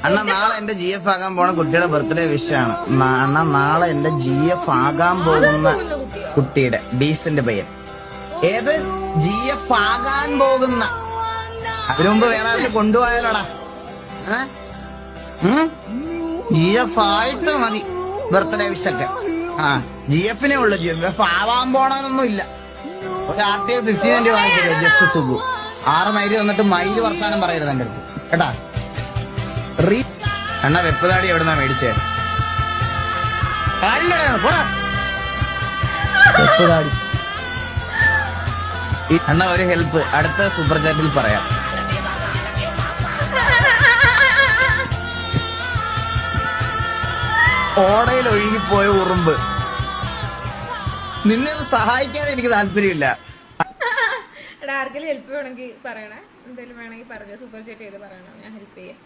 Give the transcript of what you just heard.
അണ്ണ നാളെ എന്റെ GF ആകാൻ പോണ കുട്ടിയുടെ ബർത്ത്ഡേ വിഷാണ്. അണ്ണ നാളെ എന്റെ GF ആകാൻ പോകുന്ന കുട്ടിയുടെ ഡീസന്റ് പയ്യൻ. ഏത് GF ആകാൻ പോകുന്ന? അതിനു മുമ്പ് വേറെ ആരും കൊണ്ടുപോയാലോടാ. GF ആയിട്ട് മതി ബർത്ത്ഡേ വിഷൊക്കെ. GF-നെ ഉള്ളു. GF ആവാൻ പോണൊന്നും ഇല്ല. ഒരു RTA 15 വാങ്ങിച്ചില്ലേ ജസ്റ്റ് സുഖു. 6 മൈല് വന്നിട്ട് മൈല് വർത്താനം പറയരുത് എന്റെ അടുത്ത് കേട്ടാ. അണ്ണ വെപ്പുതാടി എവിടുന്നാ മേടിച്ചേ? വെപ്പുതാടി. അണ്ണ ഒരു ഹെൽപ്പ് അടുത്ത സൂപ്പർ ചാറ്റിൽ പറയാം. ഓടയിൽ ഒഴുകിപ്പോയ ഉറുമ്പ്. നിന്നെ സഹായിക്കാൻ എനിക്ക് താല്പര്യമില്ല. ആർക്കെങ്കിലും ഹെൽപ്പ് വേണമെങ്കിൽ പറയണേ. എന്തെങ്കിലും വേണമെങ്കിൽ പറഞ്ഞോ. സൂപ്പർ ചാറ്റ് ചെയ്ത് പറയണം, ഞാൻ ഹെൽപ്പ് ചെയ്യാം.